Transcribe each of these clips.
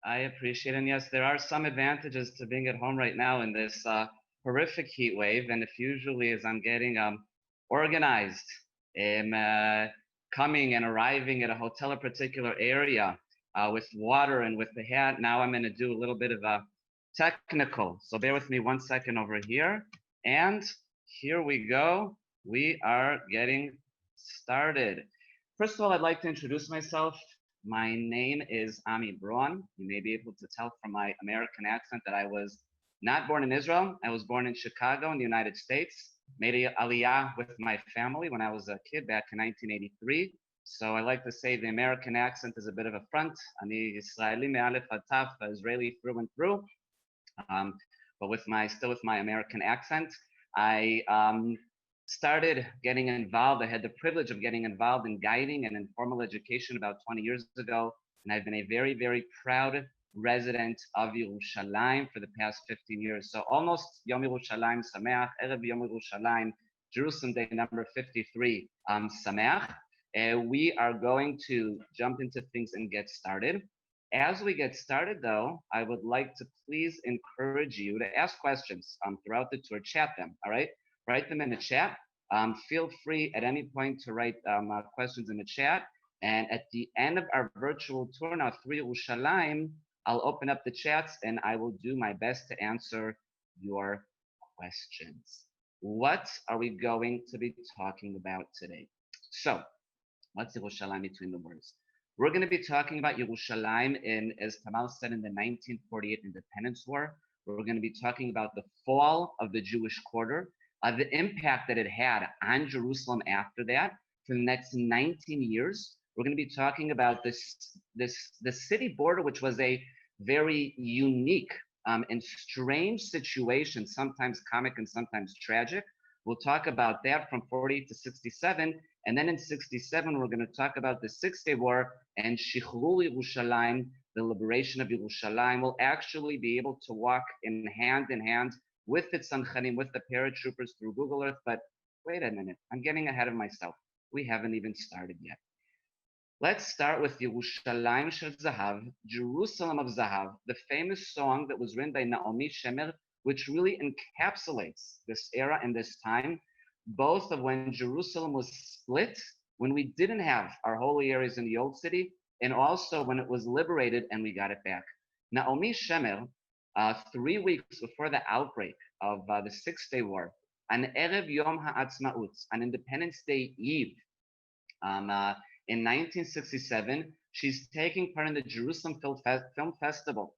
I appreciate it. And yes, there are some advantages to being at home right now in this horrific heat wave. And if usually as I'm getting organized, am coming and arriving at a hotel or particular area with water and with the hat, now I'm going to do a little bit of a technical. So bear with me 1 second over here. And here we go. We are getting started. First of all, I'd like to introduce myself. My name is Ami Braun. You may be able to tell from my American accent that I was not born in Israel. I was born in Chicago in the United States. Made a aliyah with my family when I was a kid back in 1983. So I like to say the American accent is a bit of a front. Ani Israeli me'alef ad taf, Israeli through and through. But still with my American accent. I started getting involved. I had the privilege of getting involved in guiding and informal education about 20 years ago. And I've been a very, very proud resident of Yerushalayim for the past 15 years. So almost Yom Yerushalayim Sameach, Erev Yom Yerushalayim, Jerusalem Day number 53 Sameach. We are going to jump into things and get started. As we get started, though, I would like to please encourage you to ask questions throughout the tour. Chat them, all right? Write them in the chat. Feel free at any point to write questions in the chat. And at the end of our virtual tour now through Yerushalayim, I'll open up the chats and I will do my best to answer your questions. What are we going to be talking about today? So, what's Yerushalayim between the words? We're going to be talking about Yerushalayim as Tamal said, in the 1948 Independence War. We're going to be talking about the fall of the Jewish quarter, the impact that it had on Jerusalem after that for the next 19 years. We're going to be talking about the city border, which was a very unique and strange situation, sometimes comic and sometimes tragic. We'll talk about that from 48 to 67. And then in 67, we're going to talk about the Six-Day War and Shichrur Yerushalayim, the liberation of Yerushalayim. We'll actually be able to walk in hand with the tzanchanim, with the paratroopers through Google Earth. But wait a minute, I'm getting ahead of myself. We haven't even started yet. Let's start with Yerushalayim Shel Zahav, Jerusalem of Zahav, the famous song that was written by Naomi Shemer, which really encapsulates this era and this time, both of when Jerusalem was split, when we didn't have our holy areas in the old city, and also when it was liberated and we got it back. Naomi Shemer, 3 weeks before the outbreak of the Six-Day War, on Erev Yom HaAtzmaut, on Independence Day Eve, in 1967, she's taking part in the Jerusalem Film Festival,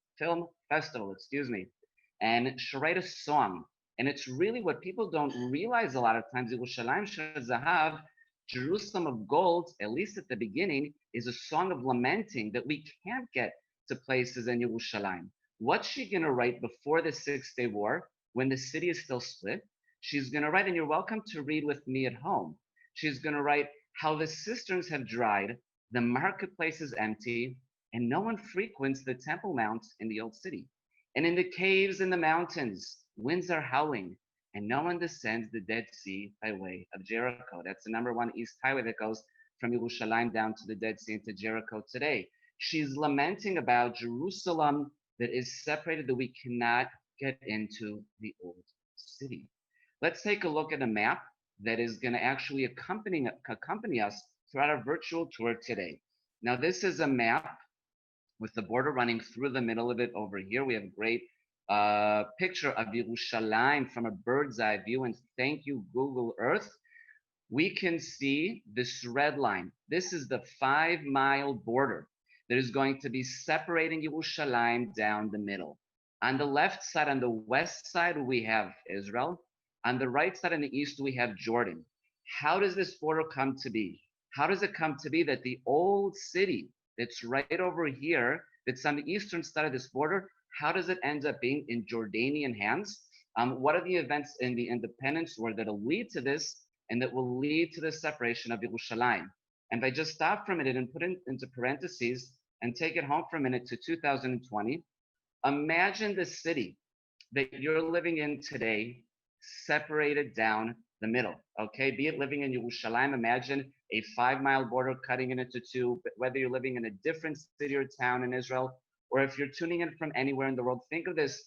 and she wrote a song. And it's really what people don't realize a lot of times. Yerushalayim Shel Zahav, Jerusalem of Gold, at least at the beginning, is a song of lamenting that we can't get to places in Yerushalayim. What's she going to write before the Six-Day War, when the city is still split? She's going to write, and you're welcome to read with me at home. She's going to write how the cisterns have dried, the marketplace is empty, and no one frequents the Temple Mount in the old city. And in the caves and the mountains, winds are howling, and no one descends the Dead Sea by way of Jericho. That's the #1 east highway that goes from Yerushalayim down to the Dead Sea into Jericho today. She's lamenting about Jerusalem that is separated, that we cannot get into the old city. Let's take a look at a map that is going to actually accompany us throughout our virtual tour today. Now, this is a map with the border running through the middle of it over here. We have a great picture of Yerushalayim from a bird's eye view, and thank you, Google Earth. We can see this red line. This is the 5-mile border that is going to be separating Yerushalayim down the middle. On the left side, on the west side, we have Israel. On the right side, in the east, we have Jordan. How does this border come to be? How does it come to be that the old city that's right over here, that's on the eastern side of this border, how does it end up being in Jordanian hands? What are the events in the independence war that will lead to this and that will lead to the separation of Yerushalayim? And if I just stop for a minute and put it into parentheses and take it home for a minute to 2020, imagine the city that you're living in today separated down the middle, okay? Be it living in Yerushalayim, imagine a 5-mile border cutting it into two, whether you're living in a different city or town in Israel, or if you're tuning in from anywhere in the world, think of this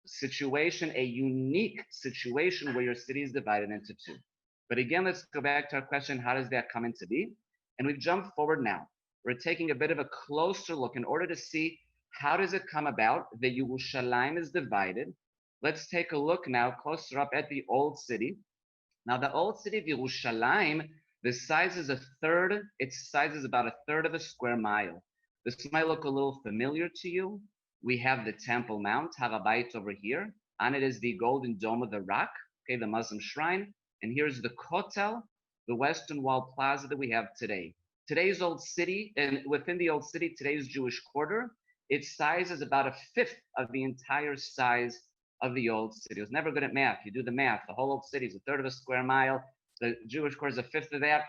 situation, a unique situation where your city is divided into two. But again, let's go back to our question, how does that come into be? And we've jumped forward now. We're taking a bit of a closer look in order to see how does it come about that Yerushalayim is divided. Let's take a look now closer up at the old city. Now, the old city of Yerushalayim, the size is its size is about a third of a square mile. This might look a little familiar to you. We have the Temple Mount, Har HaBayit over here. On it is the golden dome of the rock, okay, the Muslim shrine. And here's the Kotel, the Western Wall Plaza that we have today. Today's old city, and within the old city, today's Jewish quarter, its size is about a fifth of the entire size of the old city. I was never good at math. You do the math. The whole old city is a third of a square mile. The Jewish quarter is a fifth of that.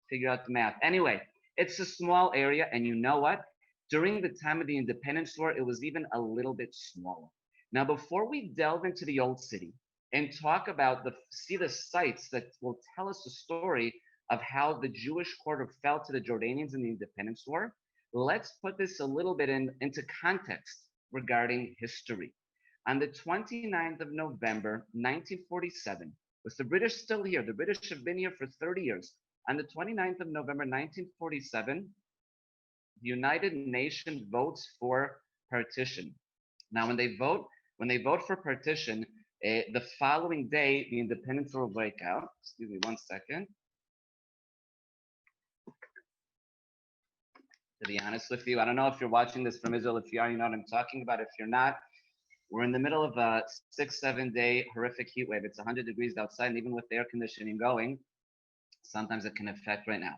Figure out the math. Anyway, it's a small area, and you know what? During the time of the Independence War, it was even a little bit smaller. Now, before we delve into the old city and talk about see the sites that will tell us the story of how the Jewish quarter fell to the Jordanians in the Independence War, let's put this a little bit into context regarding history. On the 29th of November, 1947, was the British still here? The British have been here for 30 years. On the 29th of November, 1947, the United Nations votes for partition. Now, when they vote for partition, the following day, the independence will break out. Excuse me 1 second. To be honest with you, I don't know if you're watching this from Israel. If you are, you know what I'm talking about. If you're not, we're in the middle of a 6-7 day horrific heat wave. It's 100 degrees outside, and even with the air conditioning going, sometimes it can affect right now.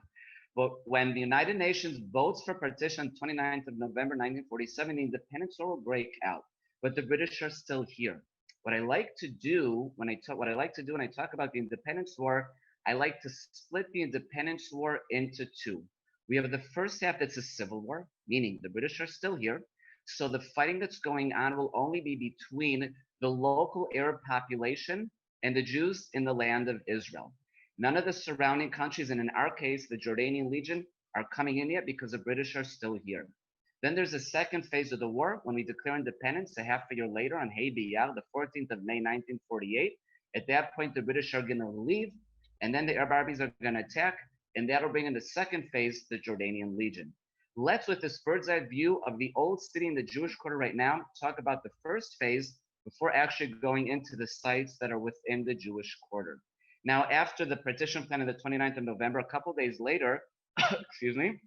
But when the United Nations votes for partition, 29th of November, 1947, the independence war will break out. But the British are still here. What I like to do when I talk about the independence war, I like to split the independence war into two. We have the first half that's a civil war, meaning the British are still here. So the fighting that's going on will only be between the local Arab population and the Jews in the land of Israel. None of the surrounding countries, and in our case, the Jordanian Legion, are coming in yet because the British are still here. Then there's a second phase of the war when we declare independence a half a year later on Hey B'Iyar, the 14th of May, 1948. At that point, the British are going to leave, and then the Arab armies are going to attack, and that'll bring in the second phase, the Jordanian Legion. Let's, with this bird's eye view of the old city in the Jewish quarter right now, talk about the first phase before actually going into the sites that are within the Jewish quarter. Now, after the partition plan on the 29th of November, a couple days later, excuse me,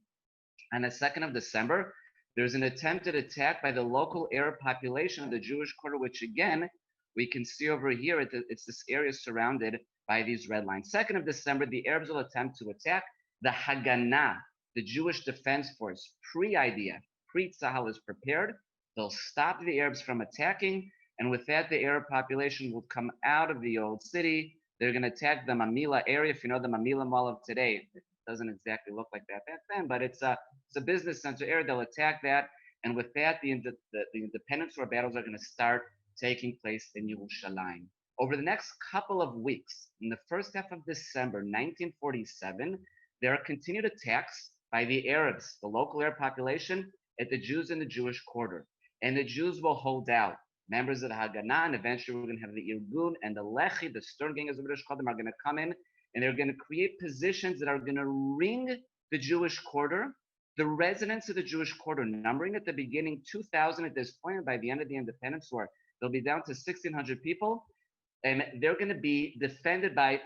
on the 2nd of December, there's an attempted attack by the local Arab population of the Jewish quarter, which again, we can see over here, it's this area surrounded by these red lines. 2nd of December, the Arabs will attempt to attack the Haganah, the Jewish Defense Force, pre-IDF, pre-Tzahal is prepared. They'll stop the Arabs from attacking, and with that, the Arab population will come out of the old city. They're going to attack the Mamila area. If you know the Mamila Mall of today, it doesn't exactly look like that back then, but it's a business center area. They'll attack that, and with that, the independence war battles are going to start taking place in Yerushalayim. Over the next couple of weeks, in the first half of December 1947, there are continued attacks by the Arabs, the local Arab population, at the Jews in the Jewish quarter. And the Jews will hold out. Members of the Haganah, and eventually we're going to have the Irgun and the Lechi, the Stern Gang, as the British call them, are going to come in, and they're going to create positions that are going to ring the Jewish quarter. The residents of the Jewish quarter, numbering at the beginning 2,000 at this point, and by the end of the independence war, they'll be down to 1,600 people, and they're going to be defended by,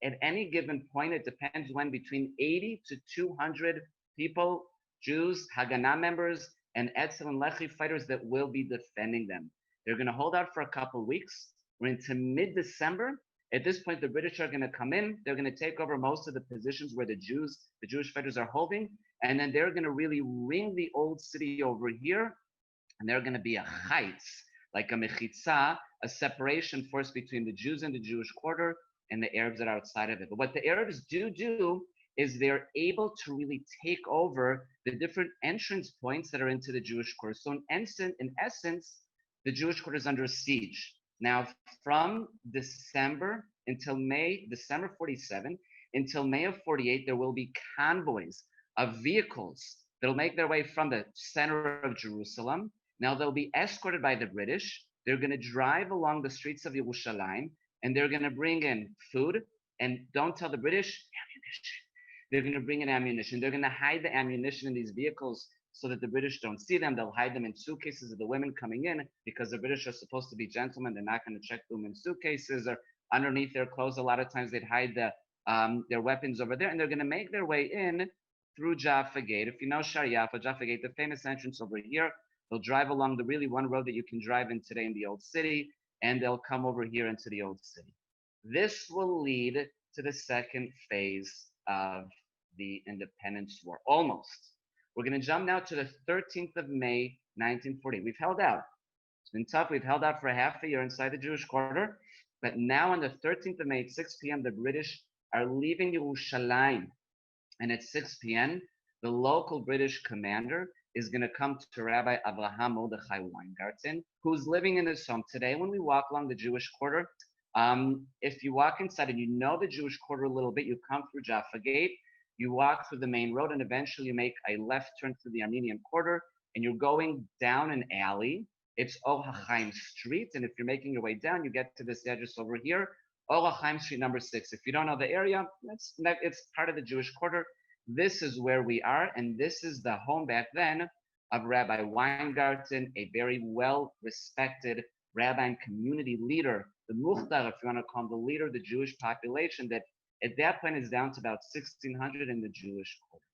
at any given point, it depends when, between 80 to 200 people, Jews, Haganah members, and Etzel and Lechi fighters that will be defending them. They're going to hold out for a couple of weeks. We're into mid-December. At this point, the British are going to come in. They're going to take over most of the positions where the Jewish fighters are holding. And then they're going to really ring the old city over here. And they're going to be a heights, like a mechitza, a separation force between the Jews and the Jewish quarter and the Arabs that are outside of it. But what the Arabs do is they're able to really take over the different entrance points that are into the Jewish quarter. So in essence, the Jewish quarter is under siege. Now, from December 47, until May of 48, there will be convoys of vehicles They'll make their way from the center of Jerusalem. Now they'll be escorted by the British. They're going to drive along the streets of Yerushalayim, and they're going to bring in food. And don't tell the British, ammunition. They're going to bring in ammunition. They're going to hide the ammunition in these vehicles so that the British don't see them. They'll hide them in suitcases of the women coming in because the British are supposed to be gentlemen. They're not going to check them in suitcases or underneath their clothes. A lot of times they'd hide their weapons over there, and they're going to make their way in through Jaffa Gate. If you know Shariafa, Jaffa Gate, the famous entrance over here, they'll drive along the really one road that you can drive in today in the Old City, and they'll come over here into the Old City. This will lead to the second phase of the Independence War, almost. We're going to jump now to the 13th of May, 1940. We've held out. It's been tough. We've held out for half a year inside the Jewish quarter. But now on the 13th of May at 6 p.m., the British are leaving Yerushalayim. And at 6 p.m., the local British commander is going to come to Rabbi Avraham Mordechai Weingarten, who's living in his home today. When we walk along the Jewish quarter, if you walk inside and you know the Jewish quarter a little bit, you come through Jaffa Gate, you walk through the main road, and eventually you make a left turn through the Armenian quarter, and you're going down an alley. It's Or HaChaim Street, and if you're making your way down, you get to this address over here, Or HaChaim Street number 6. If you don't know the area, it's part of the Jewish quarter. This is where we are, and this is the home back then of Rabbi Weingarten, a very well-respected rabbi and community leader, the Mukhtar, if you want to call him the leader of the Jewish population, that at that point is down to about 1,600 in the Jewish quarter.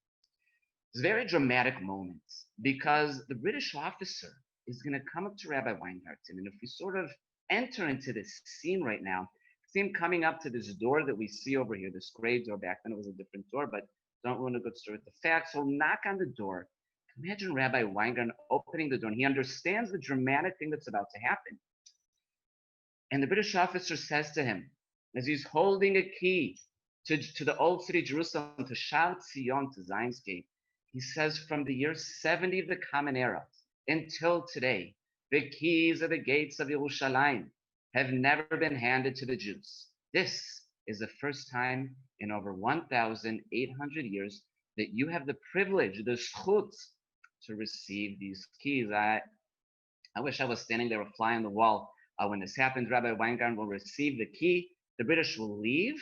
It's a very dramatic moment because the British officer is going to come up to Rabbi Weingarten, and if we sort of enter into this scene right now, see him coming up to this door that we see over here, this gray door. Back then it was a different door, but don't ruin a good story with the facts. He'll knock on the door. Imagine Rabbi Weingarten opening the door, and he understands the dramatic thing that's about to happen. And the British officer says to him, as he's holding a key to the old city Jerusalem, to Shar Tzion, to Zion's Gate, he says, from the year 70 of the Common Era until today, the keys of the gates of Yerushalayim have never been handed to the Jews. This is the first time in over 1,800 years that you have the privilege, the zchut, to receive these keys. I wish I was standing there, a fly on the wall. When this happens, Rabbi Weingarten will receive the key. The British will leave.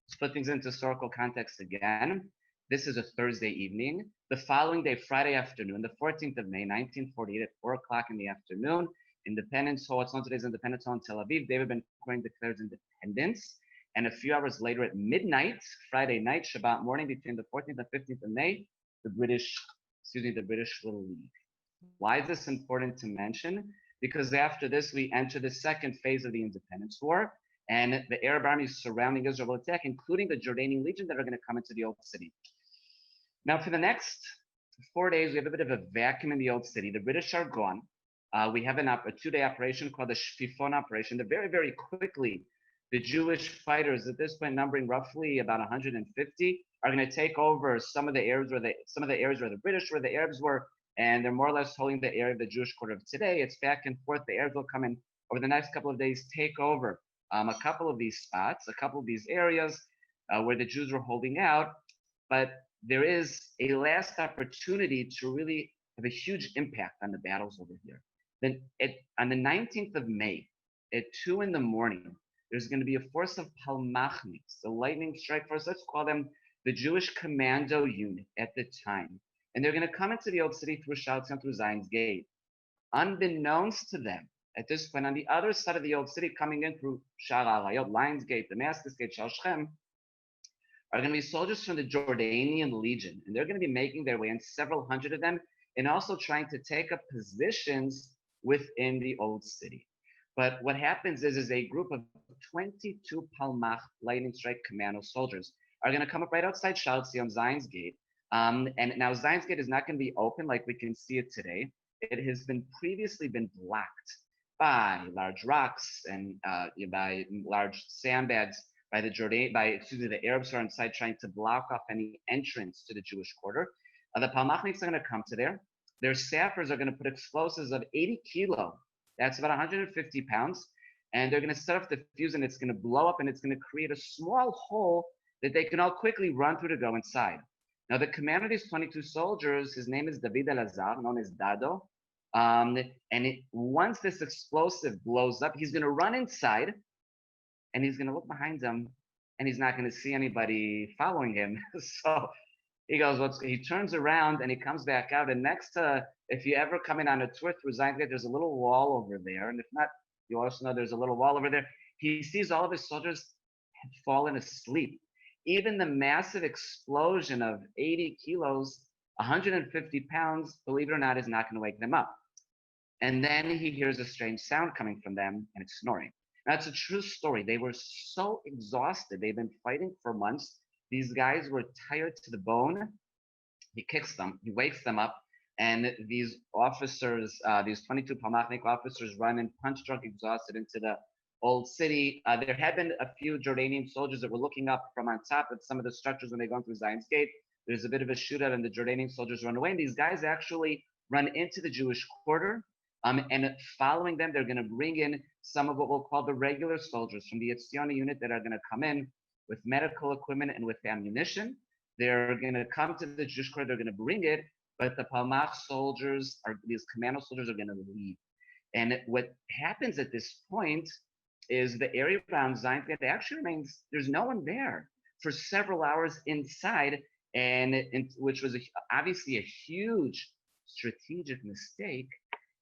Let's put things into historical context again. This is a Thursday evening. The following day, Friday afternoon, the 14th of May, 1948, at 4 o'clock in the afternoon, Independence Hall, it's known today's Independence Hall in Tel Aviv, David Ben-Gurion declares independence. And a few hours later at midnight, Friday night, Shabbat morning, between the 14th and 15th of May, the British will leave. Why is this important to mention? Because after this, we enter the second phase of the Independence War, and the Arab armies surrounding Israel will attack, including the Jordanian Legion that are going to come into the Old City. Now, for the next 4 days, we have a bit of a vacuum in the Old City. The British are gone. We have a 2-day operation called the Shfifon operation. That very, very quickly, the Jewish fighters, at this point numbering roughly about 150, are going to take over some of the areas where the British were, the Arabs were, and they're more or less holding the area of the Jewish quarter of today. It's back and forth. The Arabs will come in over the next couple of days, take over a couple of these spots, a couple of these areas where the Jews were holding out. But there is a last opportunity to really have a huge impact on the battles over here. Then on the 19th of May, at 2 in the morning, there's going to be a force of Palmachniks, the lightning strike force. Let's call them the Jewish commando unit at the time. And they're going to come into the Old City through Shalom, through Zion's Gate. Unbeknownst to them, at this point, on the other side of the Old City, coming in through Shar HaArayot, Lion's Gate, Damascus Gate, Shar Shechem, are going to be soldiers from the Jordanian Legion. And they're going to be making their way in, several hundred of them, and also trying to take up positions within the Old City. But what happens is a group of 22 Palmach lightning strike commando soldiers are going to come up right outside Shar Tzion, Zion's Gate. And now Zion's Gate is not going to be open like we can see it today. It has previously been blocked by large rocks and by large sandbags by the Arabs who are inside trying to block off any entrance to the Jewish quarter. The Palmachniks are going to come to there. Their sappers are going to put explosives of 80 kilo. That's about 150 pounds. And they're going to set off the fuse, and it's going to blow up, and it's going to create a small hole that they can all quickly run through to go inside. Now, the commander of these 22 soldiers, his name is David Elazar, known as Dado. Um, once this explosive blows up, he's going to run inside and he's going to look behind him and he's not going to see anybody following him. So he goes, he turns around and he comes back out. And next to, if you ever come in on a tour through Zion Gate, there's a little wall over there. And if not, you also know there's a little wall over there. He sees all of his soldiers had fallen asleep. Even the massive explosion of 80 kilos, 150 pounds, believe it or not, is not going to wake them up. And then he hears a strange sound coming from them, and it's snoring. That's a true story. They were so exhausted. They've been fighting for months. These guys were tired to the bone. He kicks them, he wakes them up, and these officers, these 22 Palmachnik officers, run in punch drunk, exhausted into the old city. There had been a few Jordanian soldiers that were looking up from on top of some of the structures when they go through Zion's Gate. There's a bit of a shootout, and the Jordanian soldiers run away. And these guys actually run into the Jewish quarter. And following them, they're going to bring in some of what we'll call the regular soldiers from the Etzioni unit that are going to come in with medical equipment and with ammunition. They're going to come to the Jewish quarter. They're going to bring it, but the Palmach soldiers, these commando soldiers, are going to leave. And what happens at this point is the area around Zion actually remains, there's no one there for several hours inside, which was obviously a huge strategic mistake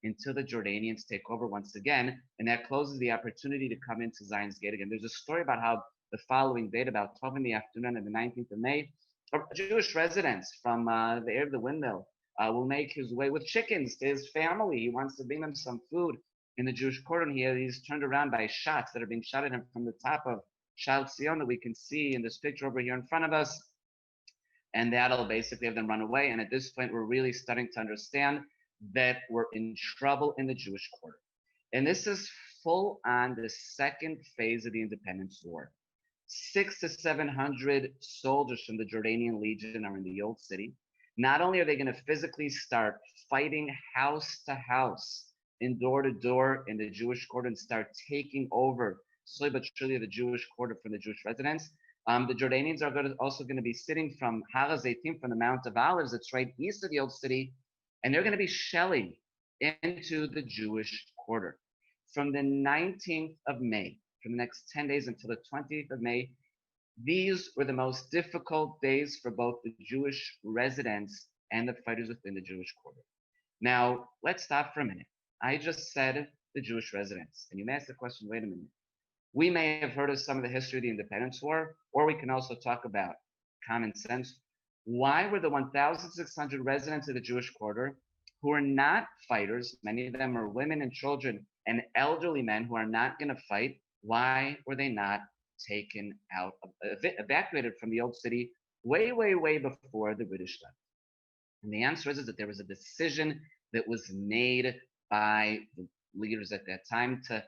until the Jordanians take over once again, and that closes the opportunity to come into Zion's Gate again. There's a story about how the following day, about 12 in the afternoon of the 19th of May, a Jewish resident from the area of the windmill will make his way with chickens to his family. He wants to bring them some food in the Jewish quarter, and he's turned around by shots that are being shot at him from the top of Shal Zion that we can see in this picture over here in front of us. And that'll basically have them run away. And at this point, we're really starting to understand that we're in trouble in the Jewish quarter. And this is full on the second phase of the Independence War. 600 to 700 soldiers from the Jordanian Legion are in the old city. Not only are they going to physically start fighting house to house and door to door in the Jewish quarter and start taking over slowly but surely the Jewish quarter from the Jewish residents, the Jordanians are also going to be sitting from Har HaZeitim, from the Mount of Olives, that's right east of the old city, and they're going to be shelling into the Jewish quarter. From the 19th of May, for the next 10 days until the 20th of May, these were the most difficult days for both the Jewish residents and the fighters within the Jewish quarter. Now, let's stop for a minute. I just said the Jewish residents, and you may ask the question, wait a minute. We may have heard of some of the history of the Independence War, or we can also talk about common sense. Why were the 1,600 residents of the Jewish quarter, who are not fighters, many of them are women and children and elderly men who are not going to fight, why were they not taken out, evacuated from the old city way, way, way before the British left? And the answer is that there was a decision that was made by the leaders at that time to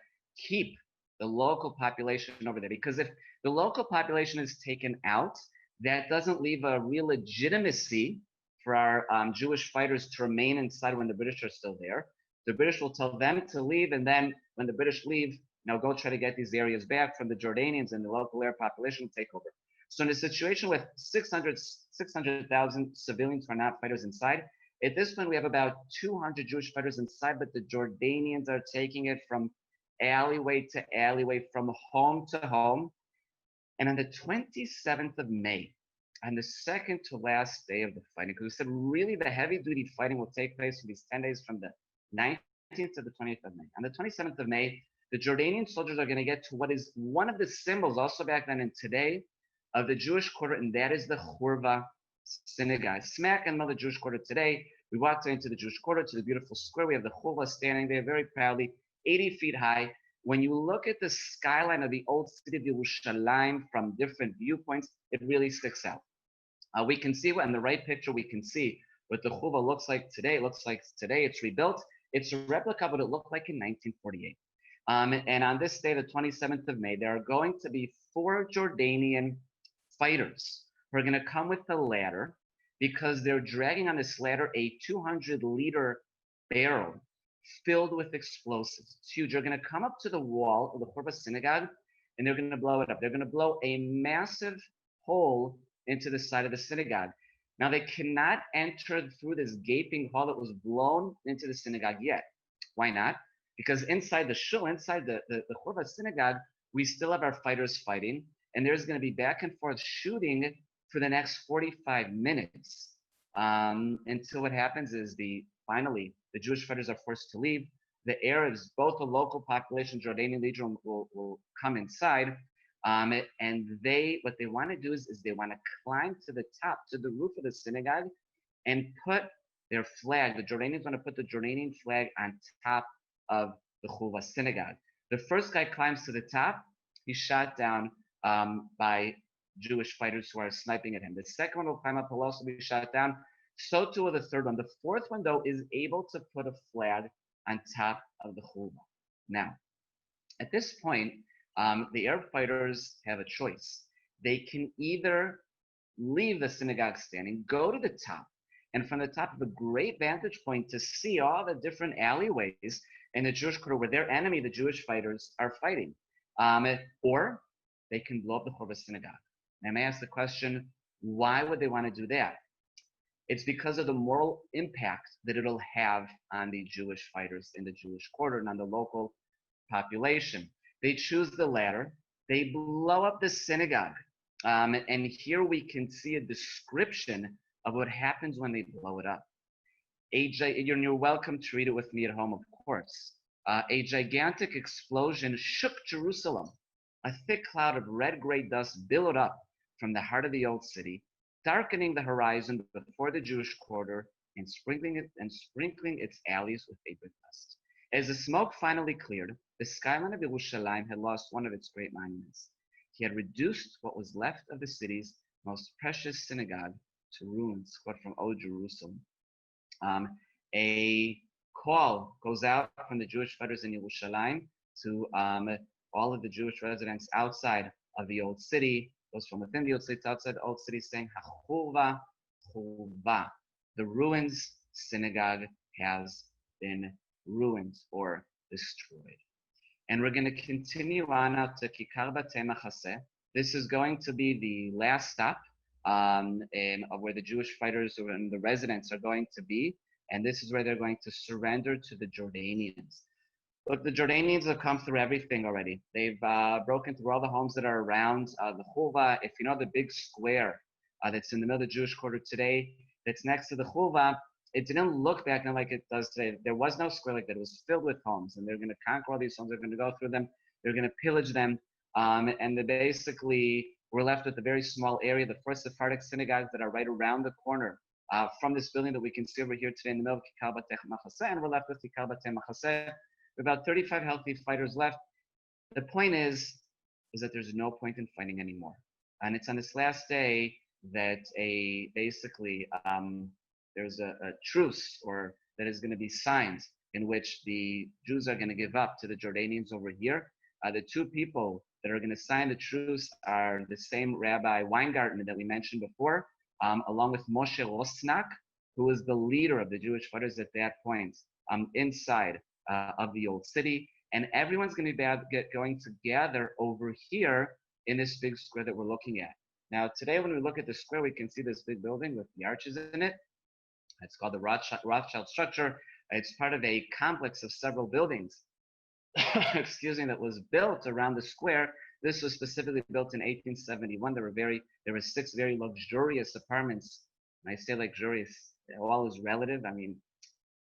keep the local population over there. Because if the local population is taken out, that doesn't leave a real legitimacy for our Jewish fighters to remain inside when the British are still there. The British will tell them to leave, and then when the British leave, now go try to get these areas back from the Jordanians, and the local air population will take over. So in a situation with 600,000 civilians who are not fighters inside, at this point we have about 200 Jewish fighters inside, but the Jordanians are taking it from alleyway to alleyway, from home to home. And on the 27th of May, on the second to last day of the fighting, because we said really the heavy duty fighting will take place for these 10 days from the 19th to the 20th of May. On the 27th of May, the Jordanian soldiers are going to get to what is one of the symbols also back then and today of the Jewish quarter, and that is the Hurva Synagogue. Smack in the middle of the Jewish quarter today, we walked into the Jewish quarter, to the beautiful square. We have the Hurva standing there very proudly, 80 feet high. When you look at the skyline of the old city of Yerushalayim from different viewpoints, it really sticks out. We can see in the right picture, we can see what the Hurva looks like today. It looks like today it's rebuilt. It's a replica of what it looked like in 1948. And on this day, the 27th of May, there are going to be 4 Jordanian fighters who are going to come with a ladder, because they're dragging on this ladder a 200-liter barrel filled with explosives. It's huge. They're going to come up to the wall of the Hurva Synagogue, and they're going to blow it up. They're going to blow a massive hole into the side of the synagogue. Now they cannot enter through this gaping hole that was blown into the synagogue yet. Why not? Because inside the shul, inside the Hurva Synagogue, we still have our fighters fighting, and there's going to be back and forth shooting for the next 45 minutes until what happens is finally the Jewish fighters are forced to leave. The Arabs, both the local population, Jordanian legion, will come inside. And what they want to do is they want to climb to the top, to the roof of the synagogue, and put their flag. The Jordanians want to put the Jordanian flag on top of the Hurva Synagogue. The first guy climbs to the top. He's shot down by Jewish fighters who are sniping at him. The second one will climb up. He'll also be shot down. So too will the third one. The fourth one, though, is able to put a flag on top of the Hurva. Now, at this point, the Arab fighters have a choice. They can either leave the synagogue standing, go to the top, and from the top of a great vantage point to see all the different alleyways in the Jewish quarter where their enemy, the Jewish fighters, are fighting. Or they can blow up the Hurva Synagogue. And I may ask the question, why would they want to do that? It's because of the moral impact that it'll have on the Jewish fighters in the Jewish quarter and on the local population. They choose the latter. They blow up the synagogue. And here we can see a description of what happens when they blow it up. You're welcome to read it with me at home, of course. A gigantic explosion shook Jerusalem. A thick cloud of red-gray dust billowed up from the heart of the old city, darkening the horizon before the Jewish quarter and sprinkling its alleys with vapor dust. As the smoke finally cleared, the skyline of Yerushalayim had lost one of its great monuments. He had reduced what was left of the city's most precious synagogue to ruins. Quote from O Jerusalem. A call goes out from the Jewish fighters in Yerushalayim to all of the Jewish residents outside of the old city, those from within the old city to outside the old city, saying, "Hurva, Hurva." The ruins synagogue has been ruined or destroyed. And we're going to continue on out to Kikar Batei Machaseh. This is going to be the last stop of where the Jewish fighters and the residents are going to be. And this is where they're going to surrender to the Jordanians. Look, the Jordanians have come through everything already. They've broken through all the homes that are around the Hurva. If you know the big square that's in the middle of the Jewish quarter today, that's next to the Hurva, it didn't look back like it does today. There was no square like that. It was filled with homes, and they're going to conquer all these homes. They're going to go through them. They're going to pillage them, and they basically were left with a very small area. The four Sephardic synagogues that are right around the corner from this building that we can see over here today in the middle of Kikar Batei Machaseh, and we're left with Kikar Batei Machaseh. About 35 healthy fighters left. The point is that there's no point in fighting anymore, and it's on this last day that there's a truce or that is going to be signed in which the Jews are going to give up to the Jordanians over here. The two people that are going to sign the truce are the same Rabbi Weingarten that we mentioned before, along with Moshe Rosnak, who was the leader of the Jewish fighters at that point inside of the old city. And everyone's going to be going to gather over here in this big square that we're looking at. Now, today when we look at the square, we can see this big building with the arches in it. It's called the Rothschild Structure. It's part of a complex of several buildings, that was built around the square. This was specifically built in 1871. There were 6 very luxurious apartments. And I say luxurious, all is relative. I mean,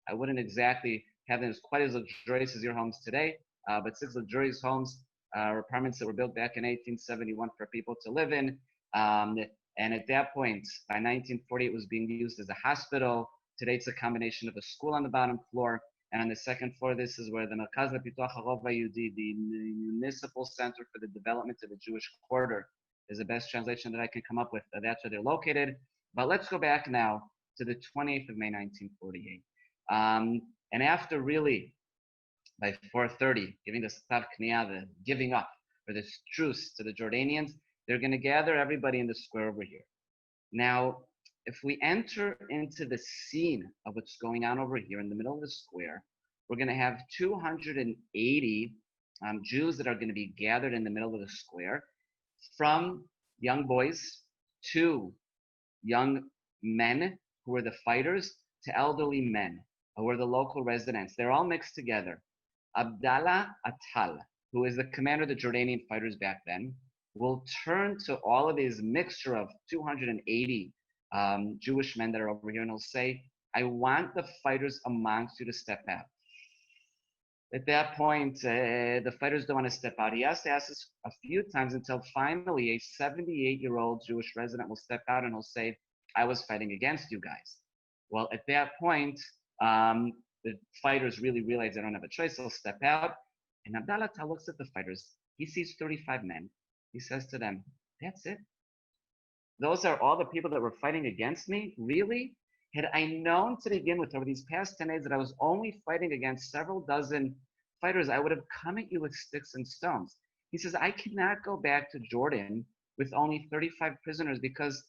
I wouldn't exactly have them as quite as luxurious as your homes today, but 6 luxurious homes or apartments that were built back in 1871 for people to live in. And at that point, by 1940, it was being used as a hospital. Today, it's a combination of a school on the bottom floor. And on the second floor, this is where the Merkaz L'Pituach HaRov HaYehudi, the municipal center for the development of the Jewish quarter, is the best translation that I can come up with. That's where they're located. But let's go back now to the 28th of May, 1948. And after really, by 4:30, giving the Stav Kniyah, the giving up, or this truce to the Jordanians, they're going to gather everybody in the square over here. Now, if we enter into the scene of what's going on over here in the middle of the square, we're going to have 280 Jews that are going to be gathered in the middle of the square, from young boys to young men who were the fighters to elderly men who were the local residents. They're all mixed together. Abdallah Atal, who is the commander of the Jordanian fighters back then, will turn to all of his mixture of 280 Jewish men that are over here, and he'll say, I want the fighters amongst you to step out. At that point, the fighters don't want to step out. He has to ask this a few times until finally a 78-year-old Jewish resident will step out and he'll say, I was fighting against you guys. Well, at that point, the fighters really realize they don't have a choice. They'll step out. And Abdallah Tal looks at the fighters. He sees 35 men. He says to them, that's it. Those are all the people that were fighting against me? Really? Had I known to begin with over these past 10 days that I was only fighting against several dozen fighters, I would have come at you with sticks and stones. He says, I cannot go back to Jordan with only 35 prisoners because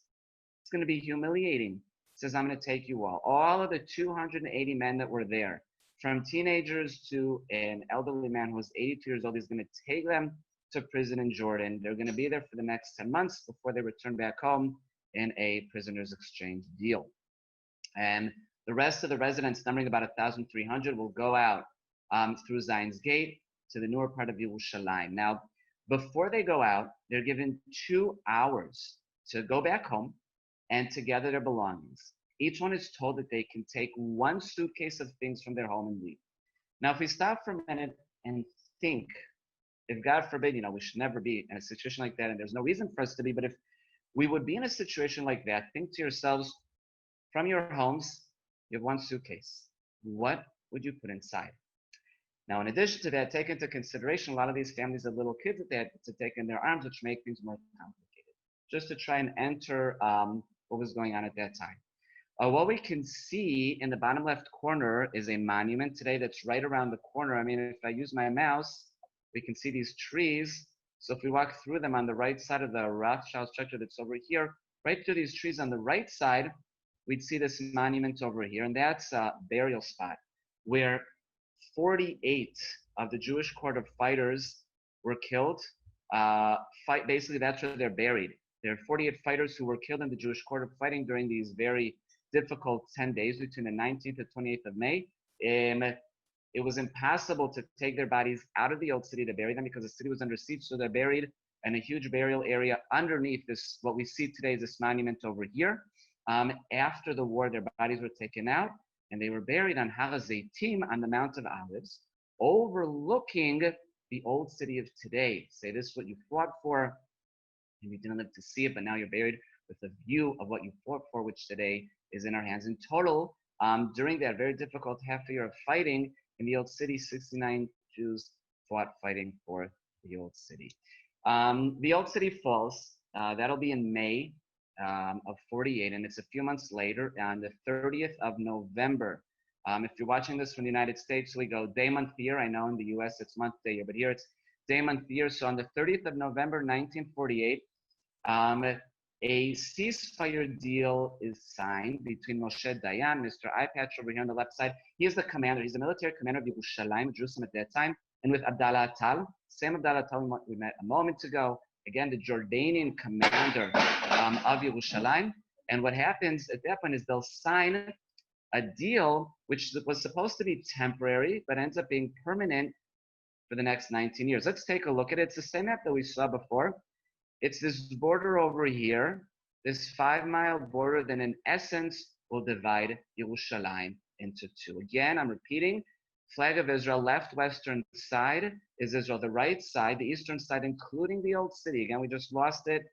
it's going to be humiliating. He says, I'm going to take you all of the 280 men that were there, from teenagers to an elderly man who was 82 years old. He's going to take them to prison in Jordan. They're going to be there for the next 10 months before they return back home in a prisoner's exchange deal. And the rest of the residents, numbering about 1,300, will go out through Zion's Gate to the newer part of Yerushalayim. Now, before they go out, they're given 2 hours to go back home and to gather their belongings. Each one is told that they can take one suitcase of things from their home and leave. Now, if we stop for a minute and think, if God forbid, we should never be in a situation like that, and there's no reason for us to be, but if we would be in a situation like that, think to yourselves, from your homes, you have one suitcase. What would you put inside? Now, in addition to that, take into consideration a lot of these families have little kids that they had to take in their arms, which make things more complicated, just to try and enter what was going on at that time. What we can see in the bottom left corner is a monument today that's right around the corner. I mean, if I use my mouse, we can see these trees. So if we walk through them on the right side of the Rothschild structure that's over here, right through these trees on the right side, we'd see this monument over here, and that's a burial spot where 48 of the Jewish court of fighters were killed. Basically, that's where they're buried. There are 48 fighters who were killed in the Jewish court of fighting during these very difficult 10 days between the 19th and 28th of May. It was impossible to take their bodies out of the old city to bury them because the city was under siege, so they're buried in a huge burial area underneath this, what we see today is this monument over here. After the war, their bodies were taken out and they were buried on Har HaZeitim on the Mount of Olives, overlooking the old city of today. Say this is what you fought for, and you didn't live to see it, but now you're buried with a view of what you fought for, which today is in our hands. In total, during that very difficult half a year of fighting in the old city, 69 Jews fought fighting for the old city. The old city falls. That'll be in May of 48, and it's a few months later on the 30th of November. If you're watching this from the United States, we go day, month, year. I know in the US it's month, day, year, but here it's day, month, year. So on the 30th of November, 1948, a ceasefire deal is signed between Moshe Dayan, Mr. Eye Patch over here on the left side. He is the commander. He's the military commander of Yerushalayim, Jerusalem at that time, and with Abdallah Tal, same Abdallah Tal we met a moment ago. Again, the Jordanian commander of Yerushalayim. And what happens at that point is they'll sign a deal which was supposed to be temporary, but ends up being permanent for the next 19 years. Let's take a look at it. It's the same map that we saw before. It's this border over here, this 5-mile border that in essence will divide Yerushalayim into two. Again, I'm repeating, flag of Israel, left western side is Israel. The right side, the eastern side, including the old city. Again, we just lost it,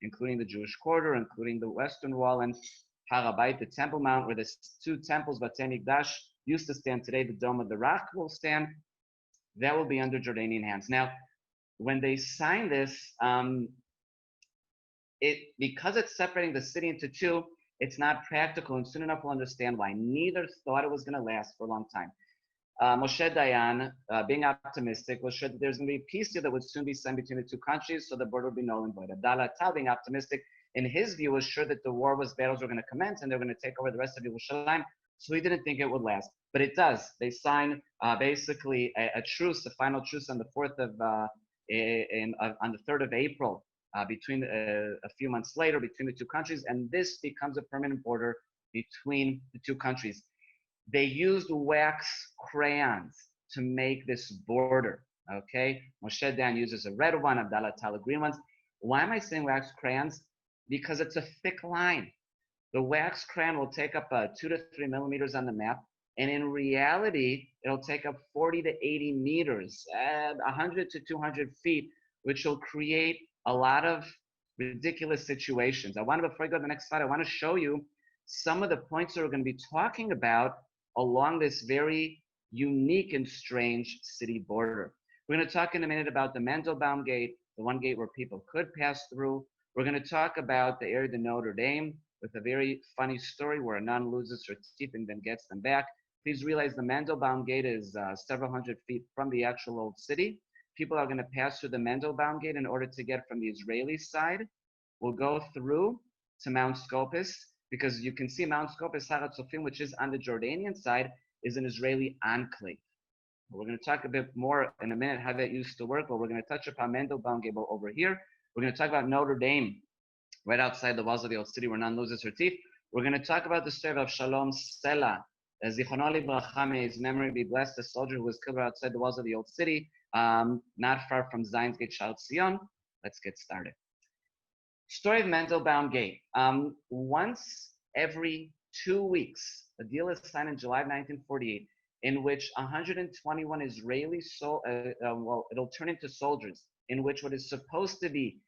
including the Jewish quarter, including the western wall and Har HaBayit, the Temple Mount, where the two temples, Batei Mikdash, used to stand. Today, the Dome of the Rock will stand. That will be under Jordanian hands. Now, when they sign this, because it's separating the city into two, it's not practical, and soon enough we'll understand why. Neither thought it was going to last for a long time. Moshe Dayan, being optimistic, was sure that there's going to be a peace deal that would soon be signed between the two countries, so the border would be null and void. Abdallah Tal, being optimistic, in his view, was sure that the battles were going to commence and they're going to take over the rest of Yerushalayim, so he didn't think it would last. But it does. They sign basically a truce, a final truce on the 4th of, on the 3rd of April between a few months later between the two countries, and this becomes a permanent border between the two countries. They used wax crayons to make this border. Okay, Moshe Dan uses a red one, Abdallah Tala green ones. Why am I saying wax crayons? Because it's a thick line. The wax crayon will take up 2 to 3 millimeters on the map, and in reality, it'll take up 40 to 80 meters, 100 to 200 feet, which will create a lot of ridiculous situations. Before I go to the next slide, I want to show you some of the points that we're going to be talking about along this very unique and strange city border. We're going to talk in a minute about the Mandelbaum Gate, the one gate where people could pass through. We're going to talk about the area of Notre Dame with a very funny story where a nun loses her teeth and then gets them back. Please realize the Mandelbaum Gate is several hundred feet from the actual old city. People are going to pass through the Mandelbaum Gate in order to get from the Israeli side. We'll go through to Mount Scopus, because you can see Mount Scopus, Har HaTzofim, which is on the Jordanian side, is an Israeli enclave. We're going to talk a bit more in a minute how that used to work, but we're going to touch upon Mandelbaum Gate over here. We're going to talk about Notre Dame, right outside the walls of the old city where none loses her teeth. We're going to talk about the story of Shalom Stella, Zichrono Livracha, may his memory be blessed, a soldier who was killed right outside the walls of the old city, not far from Zion's Gate, Shal Zion. Let's get started. Story of Mandelbaum Gate. Once every 2 weeks, a deal is signed in July of 1948 in which 121 Israeli, it'll turn into soldiers, in which what is supposed to be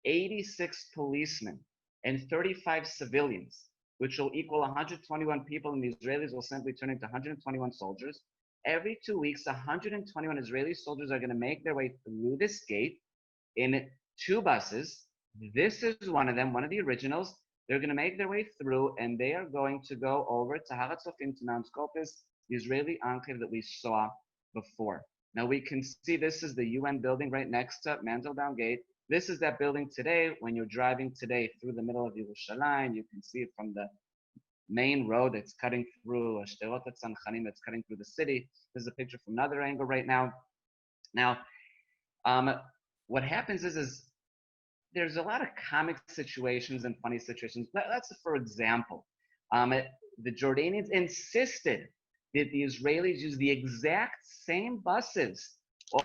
86 policemen and 35 civilians, which will equal 121 people, and the Israelis will simply turn into 121 soldiers. Every 2 weeks, 121 Israeli soldiers are going to make their way through this gate in 2 buses. This is one of them, one of the originals. They're going to make their way through, and they are going to go over to Har HaTzofim, to Mount Scopus, the Israeli enclave that we saw before. Now we can see this is the UN building right next to Mandelbaum Gate. This is that building today. When you're driving today through the middle of Yerushalayim, you can see it from the main road that's cutting through Shderot HaTzanchanim, that's cutting through the city. This is a picture from another angle right now. Now, what happens is there's a lot of comic situations and funny situations. Let's, for example, the Jordanians insisted that the Israelis use the exact same buses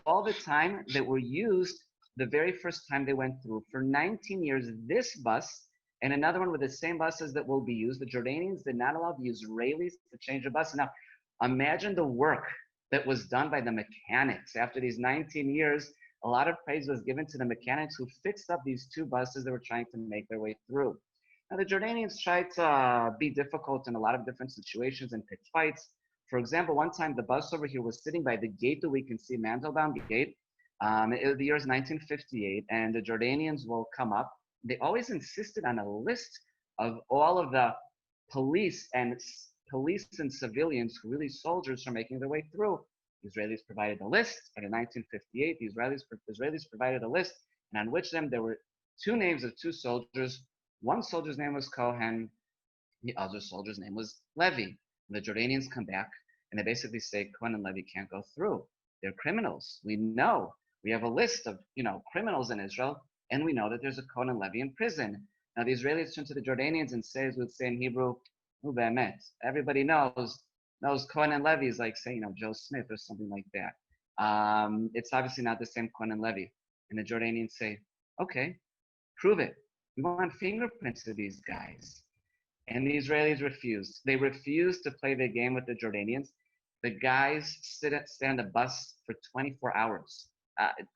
all the time that were used the very first time they went through. For 19 years, this bus and another one with the same buses that will be used, the Jordanians did not allow the Israelis to change the bus. Now, imagine the work that was done by the mechanics. After these 19 years, a lot of praise was given to the mechanics who fixed up these 2 buses that were trying to make their way through. Now, the Jordanians tried to be difficult in a lot of different situations and pick fights. For example, one time the bus over here was sitting by the gate that we can see, Mandelbaum Gate. The year is 1958, and the Jordanians will come up. They always insisted on a list of all of the police and civilians, who really soldiers, are making their way through. The Israelis provided a list, and in 1958, the Israelis provided a list, and on which there were 2 names of 2 soldiers. One soldier's name was Cohen, the other soldier's name was Levy. And the Jordanians come back, and they basically say Cohen and Levy can't go through. They're criminals. We know. We have a list of, criminals in Israel, and we know that there's a Cohen and Levy in prison. Now the Israelis turn to the Jordanians and would say in Hebrew, "Ubemet." Everybody knows Cohen and Levy is like saying, Joe Smith or something like that. It's obviously not the same Cohen and Levy. And the Jordanians say, "Okay, prove it. We want fingerprints of these guys." And the Israelis refused. They refused to play the game with the Jordanians. The guys stay on the bus for 24 hours.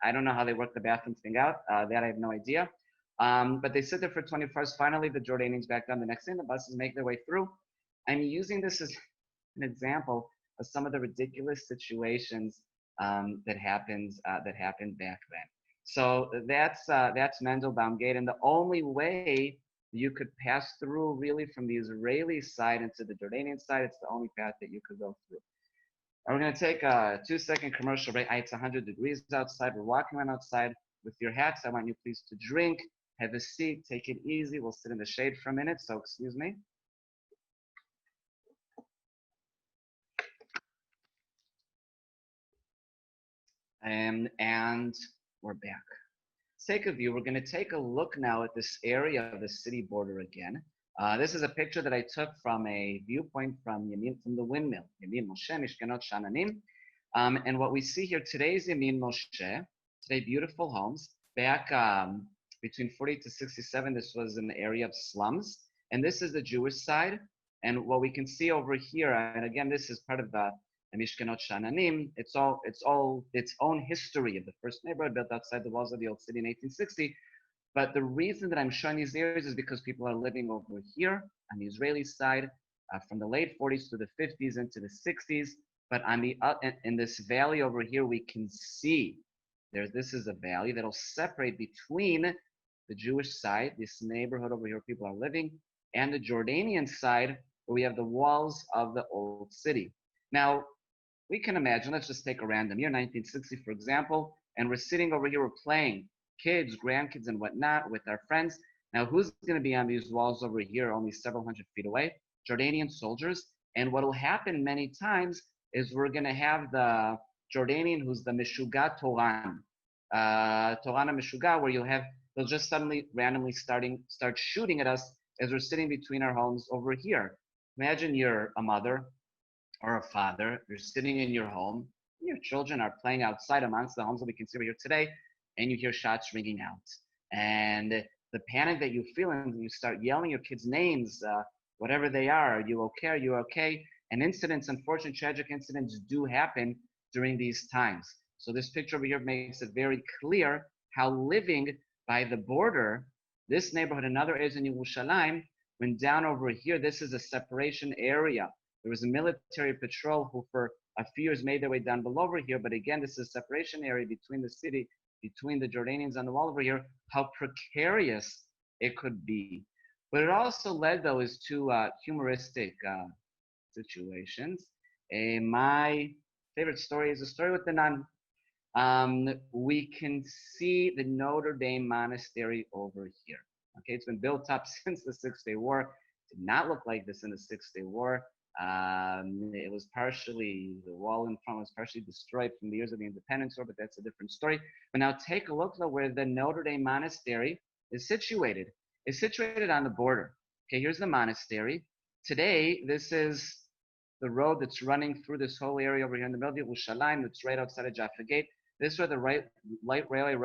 I don't know how they work the bathroom thing out. That I have no idea. But they sit there for 24 hours. Finally, the Jordanians back down the next day, and the buses make their way through. I'm using this as an example of some of the ridiculous situations that happened back then. So that's Mandelbaum Gate, and the only way you could pass through really from the Israeli side into the Jordanian side, it's the only path that you could go through. And we're going to take a 2-second commercial break. It's 100 degrees outside. We're walking around outside with your hats. I want you please to drink, have a seat, take it easy. We'll sit in the shade for a minute, so excuse me. And we're back. take a view. We're going to take a look now at this area of the city border again. This is a picture that I took from a viewpoint from the windmill, Yamin Moshe, Mishkenot Shananim. And what we see here today is Yamin Moshe. Today, beautiful homes. Back between 40 to 67, this was an area of slums. And this is the Jewish side. And what we can see over here, and again, this is part of the Mishkenot Shananim. It's all its own history of the first neighborhood built outside the walls of the old city in 1860. But the reason that I'm showing these areas is because people are living over here on the Israeli side from the late 40s to the 50s into the 60s. But on the in this valley over here, we can see this is a valley that'll separate between the Jewish side, this neighborhood over here people are living, and the Jordanian side, where we have the walls of the old city. Now, we can imagine, let's just take a random year, 1960, for example, and we're sitting over here, we're playing, kids, grandkids, and whatnot with our friends. Now, who's going to be on these walls over here, only several hundred feet away? Jordanian soldiers. And what will happen many times is we're going to have the Jordanian who's the Meshuga Toran, Torana Meshuga, where they'll just suddenly randomly start shooting at us as we're sitting between our homes over here. Imagine you're a mother or a father, you're sitting in your home, your children are playing outside amongst the homes that we can see over here today, and you hear shots ringing out. And the panic that you feel, and you start yelling your kids' names, whatever they are you okay? Are you okay? And incidents, unfortunate, tragic incidents do happen during these times. So this picture over here makes it very clear how living by the border, this neighborhood, another is in Yerushalayim, when down over here, this is a separation area. There was a military patrol who for a few years made their way down below over here. But again, this is a separation area between the city, between the Jordanians on the wall over here, how precarious it could be. But it also led, though, is to humoristic situations. My favorite story is a story with the nun. We can see the Notre Dame Monastery over here. Okay, it's been built up since the Six-Day War. It did not look like this in the Six-Day War. It was the wall in front was partially destroyed from the years of the independence war, but that's a different story. But now take a look though where the Notre Dame Monastery is situated. It's situated on the border. Okay, here's the monastery. Today, this is the road that's running through this whole area over here in the middle of Yerushalayim. It's right outside of Jaffa Gate. This is where the light railway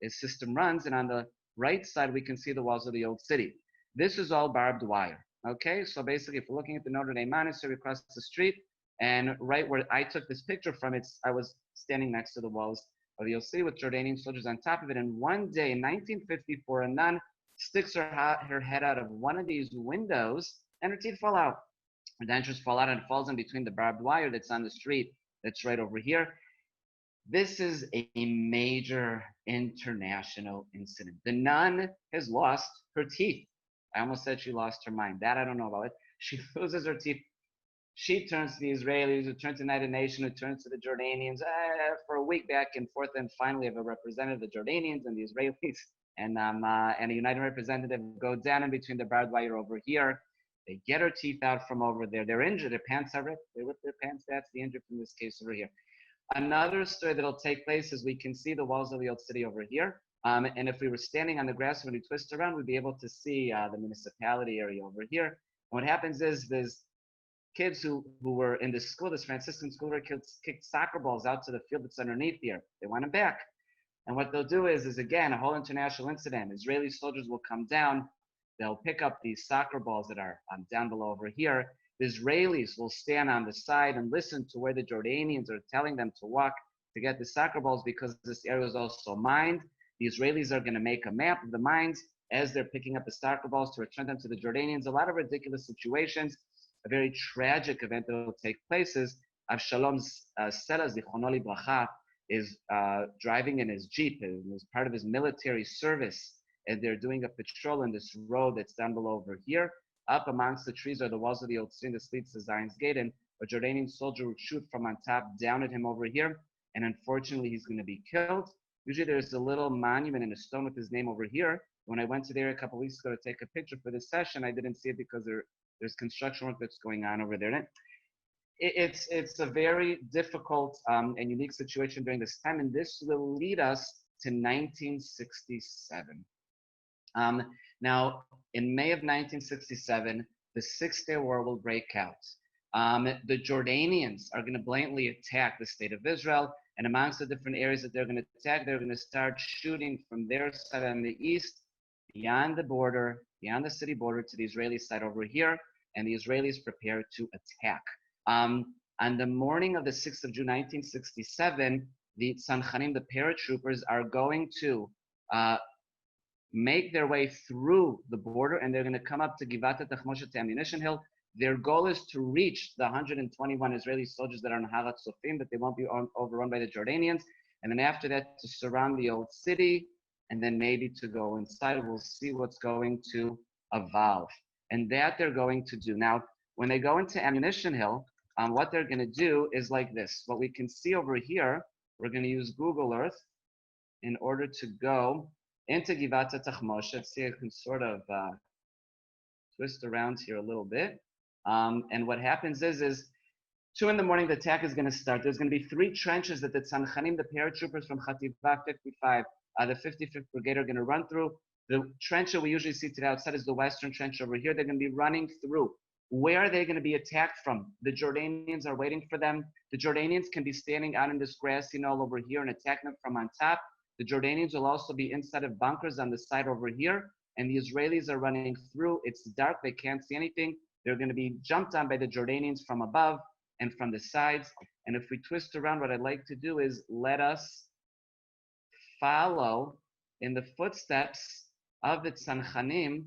system runs, and on the right side, we can see the walls of the old city. This is all barbed wire. Okay, so basically, if we're looking at the Notre Dame Monastery across the street, and right where I took this picture from, I was standing next to the walls of the old city with Jordanian soldiers on top of it. And one day in 1954, a nun sticks her head out of one of these windows, and her teeth fall out. Her dentures fall out, and it falls in between the barbed wire that's on the street that's right over here. This is a major international incident. The nun has lost her teeth. I almost said she lost her mind. That I don't know about it. She loses her teeth. She turns to the Israelis, who turns to the United Nations, who turns to the Jordanians for a week back and forth. And finally, have a representative of the Jordanians and the Israelis and a United representative go down in between the barbed wire over here. They get her teeth out from over there. They're injured. Their pants are ripped. They rip their pants. That's the injury from this case over here. Another story that'll take place is we can see the walls of the old city over here. And if we were standing on the grass when we twist around, we'd be able to see the municipality area over here. And what happens is there's kids who were in this school, this Franciscan school, where kids kicked soccer balls out to the field that's underneath here. They want them back. And what they'll do is again, a whole international incident. Israeli soldiers will come down. They'll pick up these soccer balls that are down below over here. The Israelis will stand on the side and listen to where the Jordanians are telling them to walk to get the soccer balls, because this area is also mined. The Israelis are going to make a map of the mines as they're picking up the soccer balls to return them to the Jordanians. A lot of ridiculous situations. A very tragic event that will take place is Avshalom's Sela, Zichrono Libracha, is driving in his Jeep as part of his military service, and they're doing a patrol in this road that's down below over here. Up amongst the trees are the walls of the old city that leads to Zion's Gate, and a Jordanian soldier would shoot from on top down at him over here, and unfortunately he's going to be killed. Usually there's a little monument in a stone with his name over here. When I went to there a couple weeks ago to take a picture for this session, I didn't see it because there's construction work that's going on over there. And it's a very difficult and unique situation during this time, and this will lead us to 1967. Now, in May of 1967, the Six-Day War will break out. The Jordanians are going to blatantly attack the state of Israel, and amongst the different areas that they're going to attack, they're going to start shooting from their side on the east, beyond the border, beyond the city border to the Israeli side over here, and the Israelis prepare to attack. On the morning of the 6th of June, 1967, the Tzanchanim, the paratroopers, are going to make their way through the border, and they're going to come up to Givat Tachmoshet, to Ammunition Hill. Their goal is to reach the 121 Israeli soldiers that are in Harat Sofim, that they won't be overrun by the Jordanians. And then after that, to surround the old city, and then maybe to go inside. We'll see what's going to evolve. And that they're going to do. Now, when they go into Ammunition Hill, what they're going to do is like this. What we can see over here, we're going to use Google Earth in order to go into Givat Tachmoshet. See, I can sort of twist around here a little bit. And what happens is 2 in the morning, the attack is going to start. There's going to be 3 trenches that the Tzanchanim, the paratroopers from Chativa 55, the 55th Brigade are going to run through. The trench that we usually see to the outside is the western trench over here. They're going to be running through. Where are they going to be attacked from? The Jordanians are waiting for them. The Jordanians can be standing out in this grassy knoll over here and attack them from on top. The Jordanians will also be inside of bunkers on the side over here. And the Israelis are running through. It's dark. They can't see anything. They're going to be jumped on by the Jordanians from above and from the sides. And if we twist around, what I'd like to do is let us follow in the footsteps of the Tzanchanim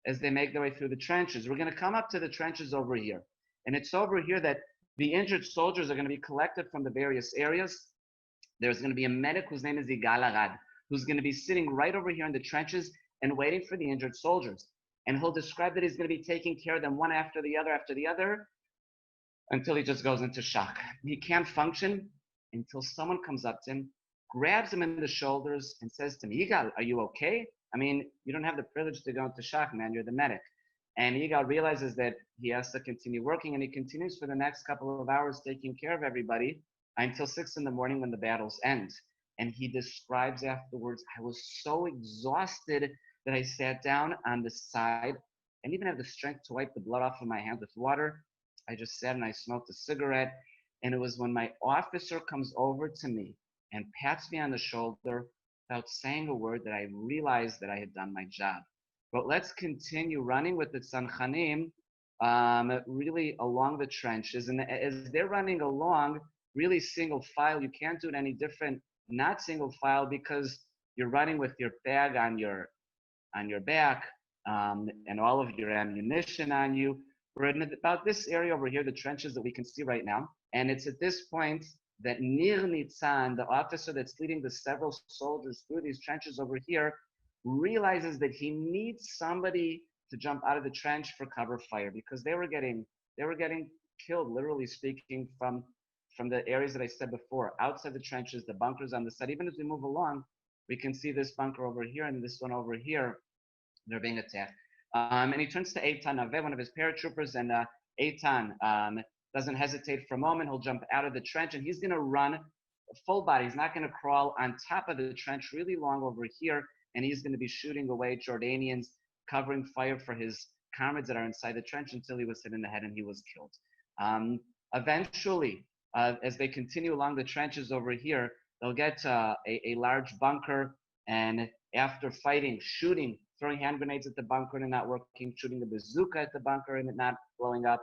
as they make their way through the trenches. We're going to come up to the trenches over here. And it's over here that the injured soldiers are going to be collected from the various areas. There's going to be a medic whose name is Yigal Arad, who's going to be sitting right over here in the trenches and waiting for the injured soldiers. And he'll describe that he's going to be taking care of them one after the other, until he just goes into shock. He can't function until someone comes up to him, grabs him in the shoulders, and says to him, Yigal, are you okay? I mean, you don't have the privilege to go into shock, man. You're the medic. And Yigal realizes that he has to continue working, and he continues for the next couple of hours taking care of everybody until 6 in the morning when the battles end. And he describes afterwards, I was so exhausted that I sat down on the side and even have the strength to wipe the blood off of my hands with water. I just sat and I smoked a cigarette. And it was when my officer comes over to me and pats me on the shoulder without saying a word that I realized that I had done my job. But let's continue running with the Tzanchanim really along the trenches. And as they're running along, really single file, you can't do it any different, not single file, because you're running with your bag on your back and all of your ammunition on you. We're in about this area over here, the trenches that we can see right now. And it's at this point that Nir Nitzan, the officer that's leading the several soldiers through these trenches over here, realizes that he needs somebody to jump out of the trench for cover fire, because they were getting killed, literally speaking, from the areas that I said before, outside the trenches, the bunkers on the side. Even as we move along, we can see this bunker over here and this one over here. They're being attacked. And he turns to Eitan Naveh, one of his paratroopers, and Eitan doesn't hesitate for a moment. He'll jump out of the trench, and he's going to run full body. He's not going to crawl on top of the trench really long over here, and he's going to be shooting away Jordanians, covering fire for his comrades that are inside the trench until he was hit in the head and he was killed. Eventually, as they continue along the trenches over here, they'll get to a large bunker, and after fighting, shooting, throwing hand grenades at the bunker and it not working, shooting a bazooka at the bunker and it not blowing up,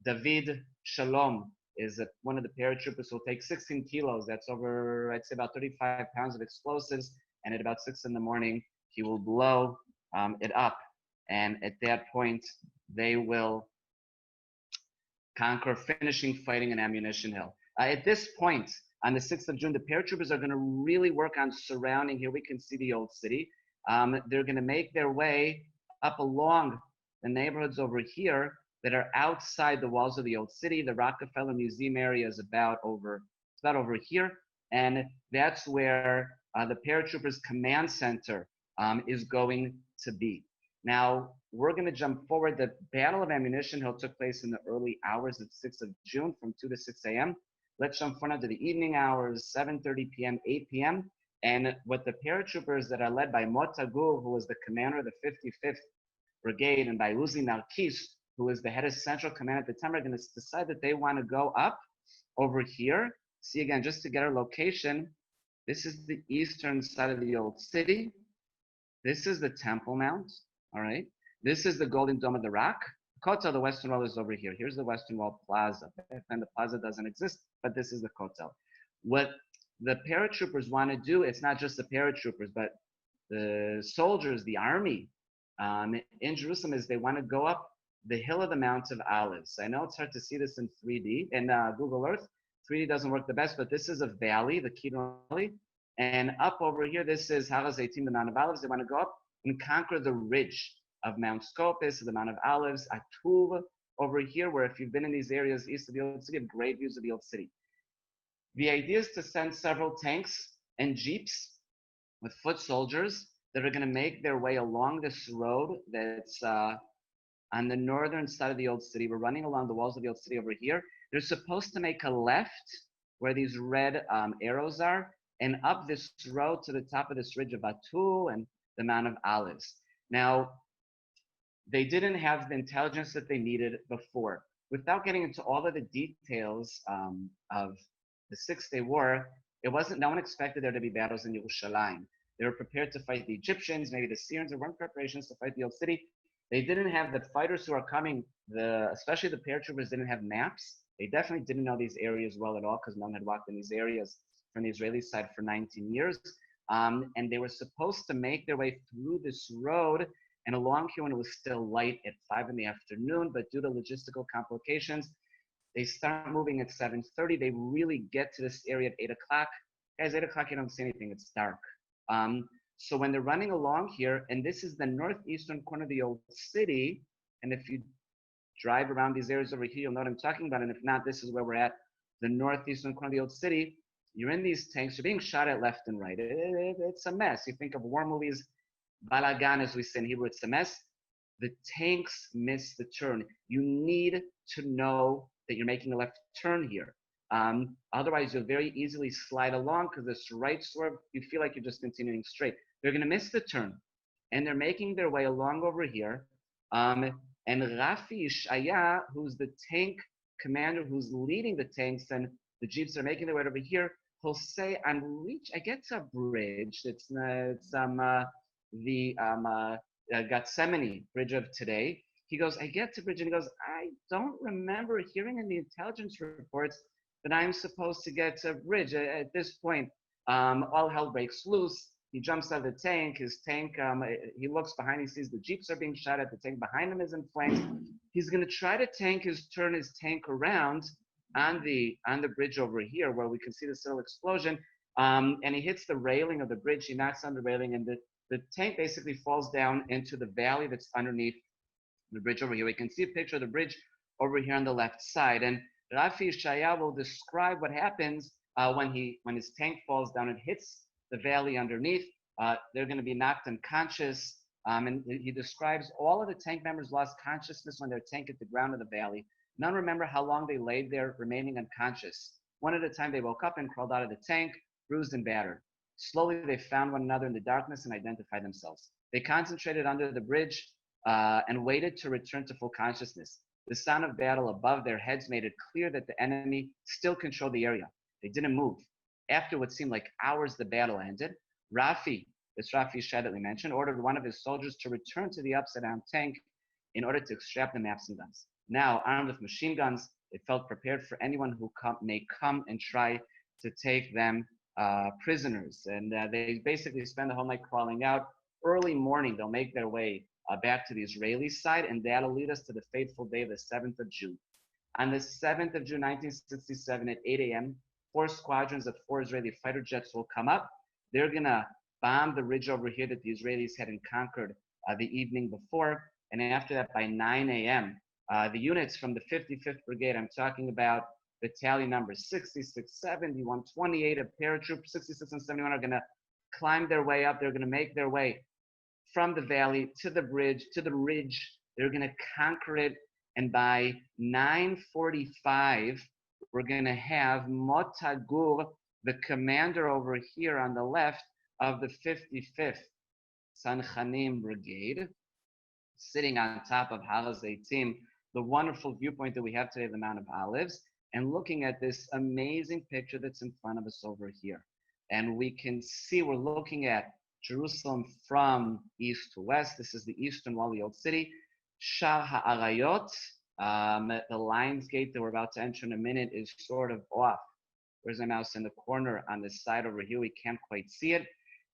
David Shalom is one of the paratroopers who will take 16 kilos. That's over, I'd say, about 35 pounds of explosives. And at about 6 in the morning, he will blow it up. And at that point, they will conquer, finishing fighting in Ammunition Hill. At this point, on the 6th of June, the paratroopers are going to really work on surrounding. Here we can see the old city. They're going to make their way up along the neighborhoods over here that are outside the walls of the old city. The Rockefeller Museum area is about over here. And that's where the paratroopers command center is going to be. Now, we're going to jump forward. The Battle of Ammunition Hill took place in the early hours of 6th of June from 2 to 6 a.m. Let's jump forward to the evening hours, 7:30 p.m., 8 p.m. And with the paratroopers that are led by Motagur, who was the commander of the 55th Brigade, and by Uzi Narkis, who is the head of Central Command at the time, are going to decide that they want to go up over here. See again, just to get our location, this is the eastern side of the old city. This is the Temple Mount, all right? This is the Golden Dome of the Rock. Kotel, the Western Wall, is over here. Here's the Western Wall Plaza. And the plaza doesn't exist, but this is the Kotel. What the paratroopers want to do, it's not just the paratroopers, but the soldiers, the army in Jerusalem, is they want to go up the hill of the Mount of Olives. I know it's hard to see this in 3D, in Google Earth. 3D doesn't work the best, but this is a valley, the Kidron Valley. And up over here, this is Har HaZeitim, the Mount of Olives. They want to go up and conquer the ridge of Mount Scopus, the Mount of Olives, Atuv, over here, where if you've been in these areas east of the Old City, you have great views of the Old City. The idea is to send several tanks and jeeps with foot soldiers that are going to make their way along this road that's on the northern side of the Old City. We're running along the walls of the Old City over here. They're supposed to make a left where these red arrows are, and up this road to the top of this ridge of Atul and the Mount of Olives. Now, they didn't have the intelligence that they needed before. Without getting into all of the details of the Six-Day War, no one expected there to be battles in Yerushalayim. They were prepared to fight the Egyptians, maybe the Syrians. There weren't preparations to fight the Old City. They didn't have the fighters who are coming, especially the paratroopers, didn't have maps. They definitely didn't know these areas well at all because no one had walked in these areas from the Israeli side for 19 years. And they were supposed to make their way through this road and along here when it was still light at 5 in the afternoon, but due to logistical complications, they start moving at 7:30. They really get to this area at 8 o'clock. Guys, 8 o'clock, you don't see anything. It's dark. So when they're running along here, and this is the northeastern corner of the old city, and if you drive around these areas over here, you'll know what I'm talking about. And if not, this is where we're at, the northeastern corner of the old city. You're in these tanks. You're being shot at left and right. It's a mess. You think of war movies, balagan, as we say in Hebrew, it's a mess. The tanks miss the turn. You need to know that you're making a left turn here. Otherwise, you'll very easily slide along because this right swerve, you feel like you're just continuing straight. They're going to miss the turn. And they're making their way along over here. And Rafi Ishaya, who's the tank commander who's leading the tanks, and the jeeps are making their way over here, he'll say, I get to a bridge. It's the Gethsemane bridge of today. He goes, I get to bridge, and he goes, I don't remember hearing in the intelligence reports that I'm supposed to get to bridge. At this point, all hell breaks loose. He jumps out of the tank. His tank, he looks behind, he sees the jeeps are being shot at. The tank behind him is in flames. He's going to try to turn his tank around on the bridge over here where we can see this little explosion. And he hits the railing of the bridge. He knocks on the railing, and the tank basically falls down into the valley that's underneath the bridge over here. We can see a picture of the bridge over here on the left side. And Rafi Shaya will describe what happens when his tank falls down and hits the valley underneath. They're going to be knocked unconscious. And he describes all of the tank members lost consciousness when their tank hit the ground of the valley. None remember how long they laid there remaining unconscious. One at a time, they woke up and crawled out of the tank, bruised and battered. Slowly, they found one another in the darkness and identified themselves. They concentrated under the bridge and waited to return to full consciousness. The sound of battle above their heads made it clear that the enemy still controlled the area. They didn't move. After what seemed like hours, the battle ended. Rafi Shah that we mentioned, ordered one of his soldiers to return to the upside-down tank in order to extract the maps and guns. Now, armed with machine guns, they felt prepared for anyone who may come and try to take them prisoners. And they basically spend the whole night crawling out. Early morning, they'll make their way back to the Israeli side, and that'll lead us to the fateful day of the 7th of June. On the 7th of June, 1967, at 8 a.m., 4 squadrons of 4 Israeli fighter jets will come up. They're going to bomb the ridge over here that the Israelis hadn't conquered the evening before. And after that, by 9 a.m., the units from the 55th Brigade, I'm talking about battalion numbers 66, 70, 128 of paratroopers, 66 and 71 are going to climb their way up. They're going to make their way from the valley to the bridge, to the ridge. They're going to conquer it. And by 9:45, we're going to have Motagur, the commander over here on the left, of the 55th Sanchanim Brigade, sitting on top of Har Zeitim, the wonderful viewpoint that we have today, the Mount of Olives, and looking at this amazing picture that's in front of us over here. And we can see we're looking at Jerusalem from east to west. This is the eastern wall of the old city. Shar HaArayot, the Lion's Gate that we're about to enter in a minute, is sort of off. Where's my mouse? In the corner on this side over here. We can't quite see it.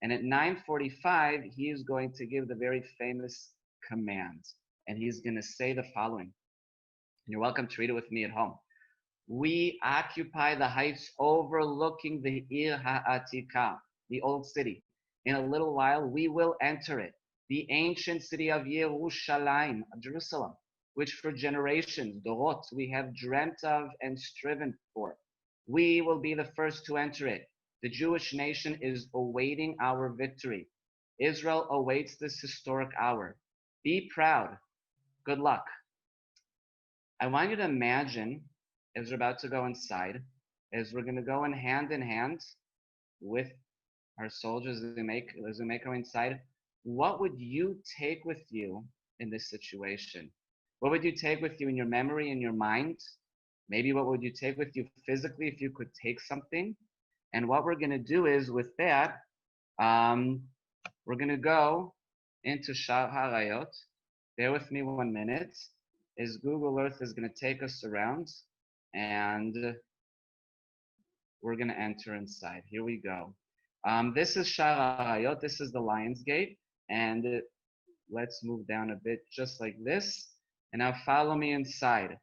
And at 9:45, he is going to give the very famous command. And he's going to say the following. And you're welcome to read it with me at home. We occupy the heights overlooking the Ir HaAtikah, the old city. In a little while, we will enter it, the ancient city of Yerushalayim, of Jerusalem, which for generations, Dorot, we have dreamt of and striven for. We will be the first to enter it. The Jewish nation is awaiting our victory. Israel awaits this historic hour. Be proud. Good luck. I want you to imagine, as we're about to go inside, as we're going to go in hand with our soldiers as we make our way inside, what would you take with you in this situation? What would you take with you in your memory, in your mind? Maybe what would you take with you physically if you could take something? And what we're going to do is with that, we're going to go into Shar HaArayot. Bear with me 1 minute, as Google Earth is going to take us around, and we're going to enter inside. Here we go. This is Shar HaArayot. This is the Lion's Gate. And let's move down a bit just like this. And now follow me inside.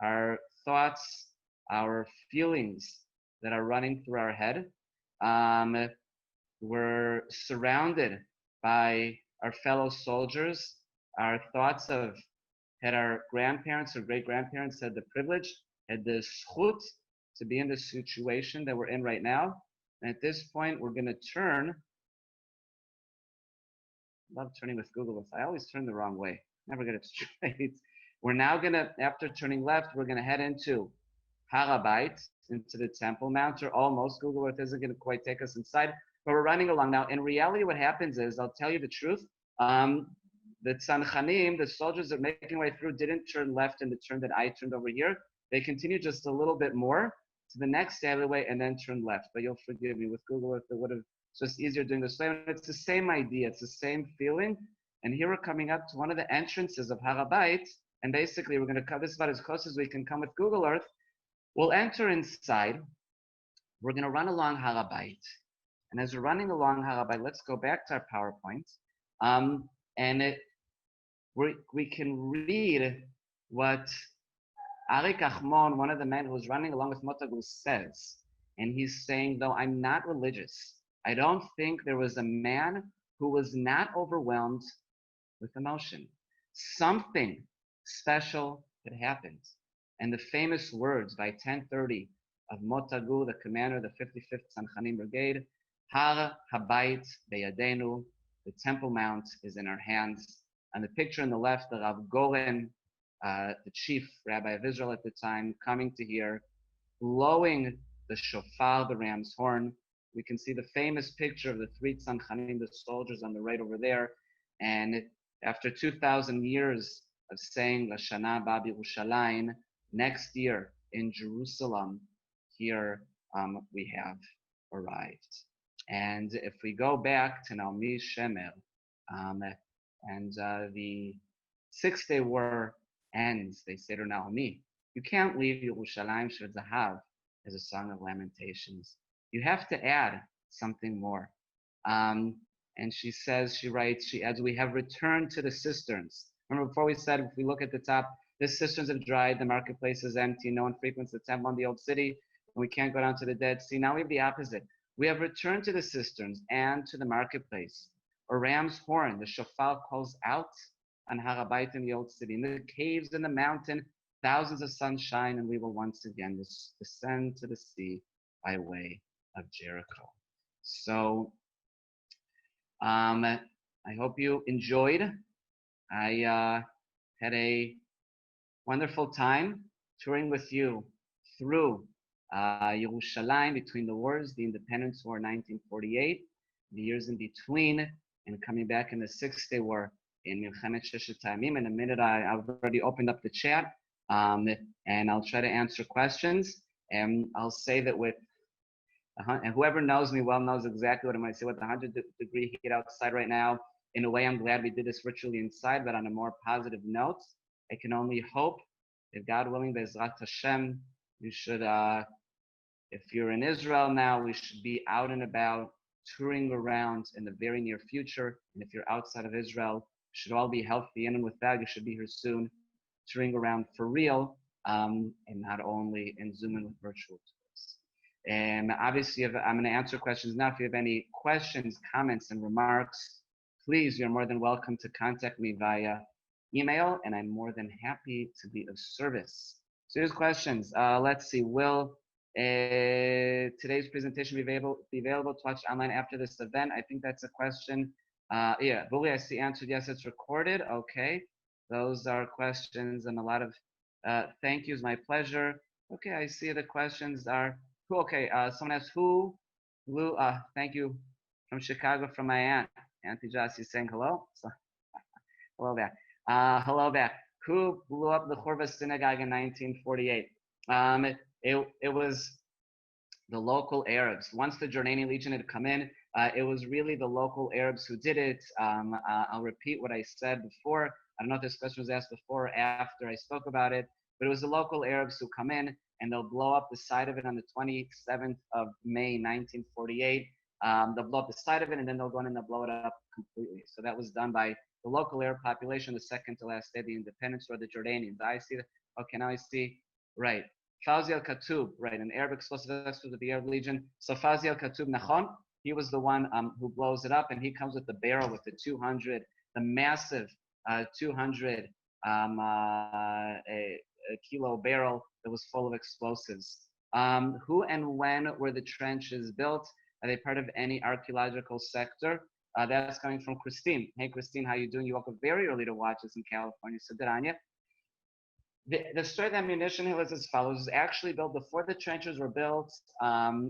Our thoughts, our feelings that are running through our head. We're surrounded by our fellow soldiers. Our thoughts of had our grandparents or great-grandparents had the privilege, had the zchut to be in the situation that we're in right now. And at this point, we're going to turn. I love turning with Google. I always turn the wrong way. Never get it straight. We're now going to, after turning left, we're going to head into Har HaBayit, into the Temple Mount, or almost. Google Earth isn't going to quite take us inside, but we're running along now. In reality, what happens is, I'll tell you the truth, the Tzanchanim, the soldiers that are making their way through, didn't turn left in the turn that I turned over here. They continued just a little bit more to the next alleyway and then turn left. But you'll forgive me, with Google Earth, it would have just easier doing this way. And it's the same idea, it's the same feeling. And here we're coming up to one of the entrances of Har HaBayit, and basically we're going to come, this is about as close as we can come with Google Earth. We'll enter inside. We're going to run along Har HaBayit. And as we're running along Har HaBayit, let's go back to our PowerPoint. We can read what Arik Achmon, one of the men who was running along with Motagu, says. And he's saying, though I'm not religious, I don't think there was a man who was not overwhelmed with emotion. Something special had happened. And the famous words by 10:30 of Motagu, the commander of the 55th Sanchanim Brigade, Har HaBayit Beyadenu, the Temple Mount is in our hands. On the picture on the left, the Rav Goren, the chief rabbi of Israel at the time, coming to here, blowing the shofar, the ram's horn. We can see the famous picture of the three tzanchanim, the soldiers on the right over there. And after 2,000 years of saying Lashana Ba B'Yerushalayim, next year in Jerusalem, here we have arrived. And if we go back to Naomi Shemer, and the 6-day war ends, they say to Naomi, you can't leave Yerushalayim Shel Zahav as a song of lamentations. You have to add something more. And she says, she writes, she adds, we have returned to the cisterns. Remember before we said, if we look at the top, the cisterns have dried, the marketplace is empty, no one frequents the temple in the old city, and we can't go down to the Dead Sea. Now we have the opposite. We have returned to the cisterns and to the marketplace. A ram's horn, the shofar calls out on Har HaBayit in the old city. In the caves in the mountain, thousands of suns shine, and we will once again descend to the sea by way of Jericho. So I hope you enjoyed. I had a wonderful time touring with you through Yerushalayim between the wars, the Independence War 1948, the years in between, and coming back in the Six-Day War in Milchemet Sheshet Hayamim. In a minute, I've already opened up the chat, and I'll try to answer questions. And I'll say that with and whoever knows me well knows exactly what I'm going to say. With the 100-degree heat outside right now, in a way, I'm glad we did this virtually inside, but on a more positive note, I can only hope, if God willing, Be'ezrat Hashem, you should, if you're in Israel now, we should be out and about, touring around in the very near future. And if you're outside of Israel, you should all be healthy. And with that, you should be here soon, touring around for real, and not only in Zoom and with virtual tours. And obviously, I'm going to answer questions now. If you have any questions, comments, and remarks, please, you're more than welcome to contact me via email, and I'm more than happy to be of service. So here's questions. Let's see. Will today's presentation be available to watch online after this event? I think that's a question. Yeah, Bully, I see answered yes, it's recorded. Okay. Those are questions and a lot of thank yous. My pleasure. Okay, I see the questions are who. Okay, someone asks who blew. Thank you from Chicago from my aunt. Auntie Jassy saying hello. So, hello back. Hello back. Who blew up the Hurva Synagogue in 1948? It was the local Arabs. Once the Jordanian Legion had come in, it was really the local Arabs who did it. I'll repeat what I said before. I don't know if this question was asked before or after I spoke about it, but it was the local Arabs who come in and they'll blow up the side of it on the 27th of May, 1948. They'll blow up the side of it and then they'll go in and they'll blow it up completely. So that was done by the local Arab population, the second to last day of the independence, or the Jordanians. I see that. Okay, now I see. Right. Fawzi al-Khatub, right, an Arab explosive expert of the Arab Legion. So Fawzi al-Khatub Nachon, he was the one who blows it up, and he comes with the barrel with the 200, the massive 200 kilo barrel that was full of explosives. Who and when were the trenches built? Are they part of any archaeological sector? That's coming from Christine. Hey, Christine, how you doing? You woke up very early to watch us in California. So did Anya. The story of the ammunition hill is as follows. It was actually built before the trenches were built.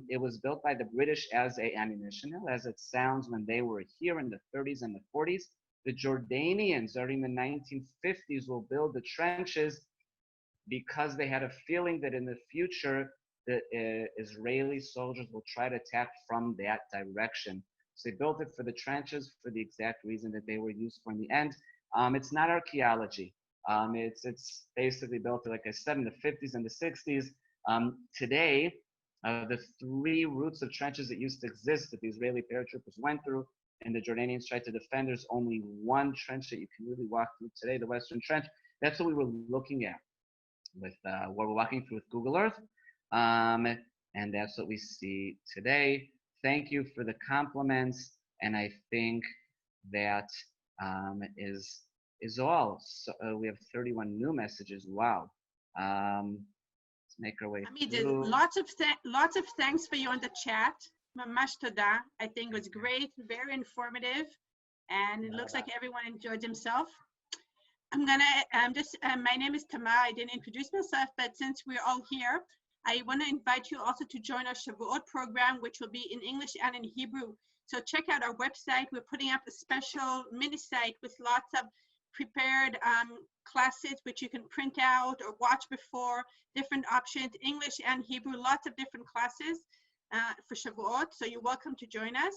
It was built by the British as a ammunition hill, as it sounds when they were here in the 30s and the 40s. The Jordanians during the 1950s will build the trenches because they had a feeling that in the future, the Israeli soldiers will try to attack from that direction. So they built it for the trenches for the exact reason that they were used for in the end. It's not archaeology. It's basically built, like I said, in the 50s and the 60s. Today, the three routes of trenches that used to exist that the Israeli paratroopers went through and the Jordanians tried to defend, there's only one trench that you can really walk through today, the Western Trench. That's what we were looking at with what we're walking through with Google Earth. And that's what we see today. Thank you for the compliments. And I think that is all. So we have 31 new messages. Wow. Let's make our way through. Lots of thanks for you on the chat. Mamash toda. I think it was great, very informative, and it looks like everyone enjoyed himself. I'm gonna my name is Tamar. I didn't introduce myself, but since we're all here, I want to invite you also to join our Shavuot program, which will be in English and in Hebrew. So check out our website. We're putting up a special mini site with lots of prepared classes which you can print out or watch before, different options, English and Hebrew, lots of different classes for Shavuot. So you're welcome to join us.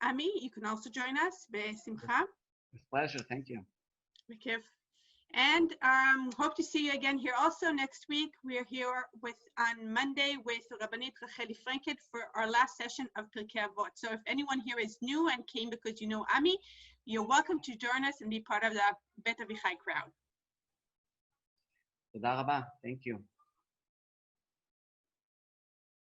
Ami, you can also join us. Be'simcha. With pleasure. Thank you. And hope to see you again here also next week. We're here on Monday with Rabbanit Racheli Franket for our last session of Pirkei Avot. So if anyone here is new and came because you know Ami, you're welcome to join us and be part of the Bet Avichai crowd. Toda rabba. Thank you.